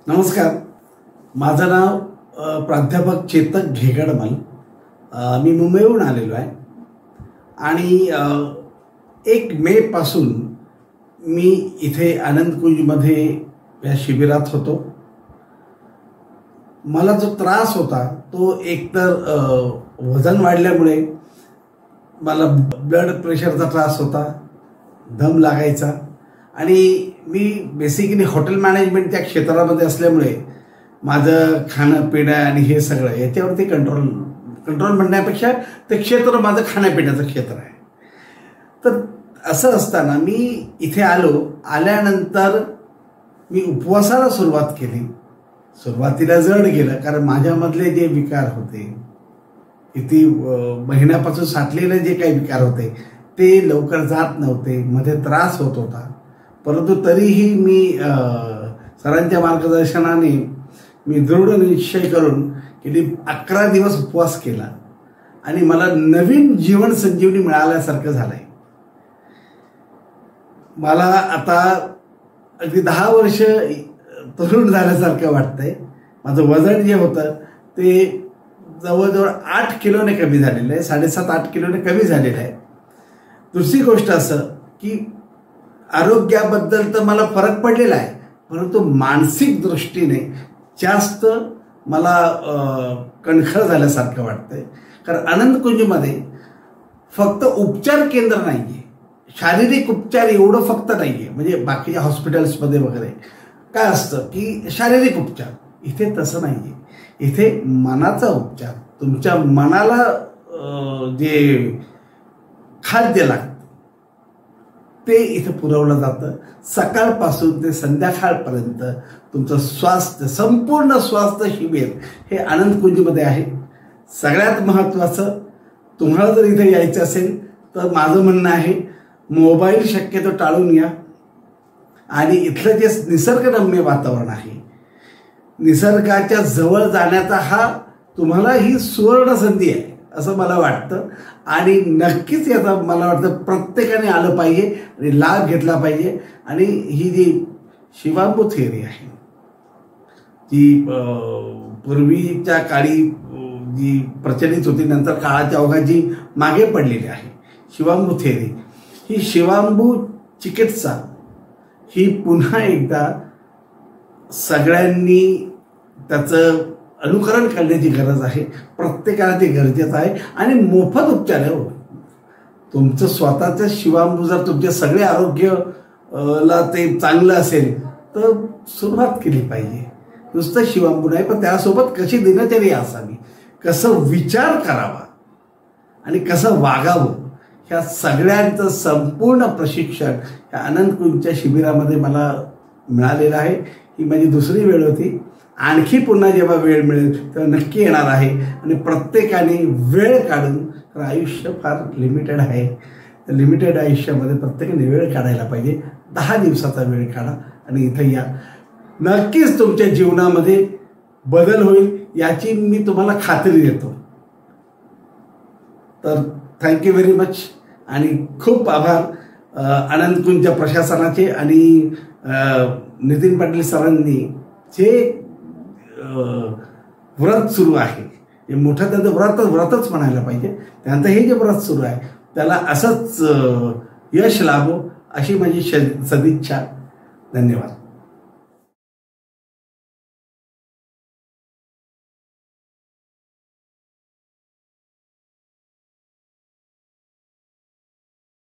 नमस्कार, माझं नाव प्राध्यापक चेतक घेगडमल. मी मुंबईहून आलेलो आहे आणि 1 मे पासून मी इथे आनंदकुंजमध्ये या शिबिरात होतो. मला जो त्रास होता तो एकतर वजन वाढल्यामुळे मला ब्लड प्रेशरचा त्रास होता, दम लागायचा आणि मी बेसिकली हॉटेल मॅनेजमेंटच्या क्षेत्रामध्ये असल्यामुळे माझं खाणं पिणं आणि हे सगळं याच्यावरती कंट्रोल म्हणण्यापेक्षा ते क्षेत्र माझं खाण्यापिण्याचं क्षेत्र आहे. तर असं असताना मी इथे आल्यानंतर मी उपवासाला सुरुवात केली. सुरुवातीला जड गेलं, कारण माझ्यामधले जे विकार होते, किती महिन्यापासून साठलेले जे काही विकार होते ते लवकर जात नव्हते, मध्ये त्रास होत होता. परंतु तरीही मी सरांच्या मार्गदर्शनाने मी दृढ निश्चय करून गेली 11 दिवस उपवास केला आणि मला नवीन जीवन संजीवनी मिळाल्यासारखं झालंय. मला आता अगदी 10 वर्ष तरुण झाल्यासारखं वाटतंय. माझं वजन जे होतं ते जवळजवळ 8 किलोने कमी झालेलं आहे, 7.5-8 किलोने कमी झालेलं आहे. दुसरी गोष्ट असं की आरोग्याबद्दल तर मला फरक पडलेला आहे, परंतु मानसिक दृष्टीने जास्त मला कणखर झाल्यासारखं वाटतंय. कारण आनंदकुंजमध्ये फक्त उपचार केंद्र नाही आहे, शारीरिक उपचार एवढं फक्त नाही आहे. म्हणजे बाकीच्या हॉस्पिटल्समध्ये वगैरे काय असतं की शारीरिक उपचार, इथे तसं नाही आहे. इथे मनाचा उपचार, तुमच्या मनाला जे खाद्य लागतं ते इथं पुरवलं जातं. सकाळपासून ते संध्याकाळपर्यंत तुमचं स्वास्थ्य, संपूर्ण स्वास्थ्य शिबिर हे आनंदकुंजमध्ये आहे. सगळ्यात महत्त्वाचं, तुम्हाला जर इथे यायचं असेल तर माझं म्हणणं आहे मोबाईल शक्यतो टाळून या आणि इथलं जे निसर्गरम्य वातावरण आहे, निसर्गाच्या जवळ जाण्याचा हा तुम्हाला ही सुवर्ण संधी आहे असं मला वाटतं. आणि नक्कीच याचा मला वाटतं प्रत्येकाने आलं पाहिजे आणि लाभ घेतला पाहिजे. आणि ही जी शिवांबू थिअरी आहे, जी पूर्वीच्या काळी जी प्रचलित होती, नंतर काळाच्या ओघात जी मागे पडलेली आहे, शिवांबू थिअरी, ही शिवांबू चिकित्सा ही पुन्हा एकदा सगळ्यांनी त्याचं अनुकरण करण्याची गरज आहे. प्रत्येकाला ते गरजेचं आहे आणि मोफत उपचार आहे. तुमचं स्वतःचं शिवांबू जर तुमचे सगळे आरोग्यला ते चांगलं असेल तर सुरुवात केली पाहिजे. नुसतं शिवांबू नाही, पण त्यासोबत कशी दिनचर्या असावी, कसं विचार करावा आणि कसं वागावं, ह्या सगळ्यांचं संपूर्ण प्रशिक्षण ह्या आनंदकुंजच्या शिबिरामध्ये मला मिळालेलं आहे. ही माझी दुसरी वेळ होती. आणखी पुन्हा जेव्हा वेळ मिळेल तेव्हा नक्की येणार आहे. आणि प्रत्येकाने वेळ काढून, कारण आयुष्य फार लिमिटेड आहे, लिमिटेड आयुष्यामध्ये प्रत्येकाने वेळ काढायला पाहिजे. 10 दिवसाचा वेळ काढा आणि इथं या. नक्कीच तुमच्या जीवनामध्ये बदल होईल याची मी तुम्हाला खात्री देतो. तर थँक्यू व्हेरी मच आणि खूप आभार आनंदकुंजच्या प्रशासनाचे आणि नितीन पाटील सरांनी जे व्रत सुरू आहे, हे मोठं त्यांचं व्रतच म्हणायला पाहिजे. त्यानंतर हे जे व्रत सुरू आहे त्याला असंच यश लाभो अशी माझी सदिच्छा. धन्यवाद.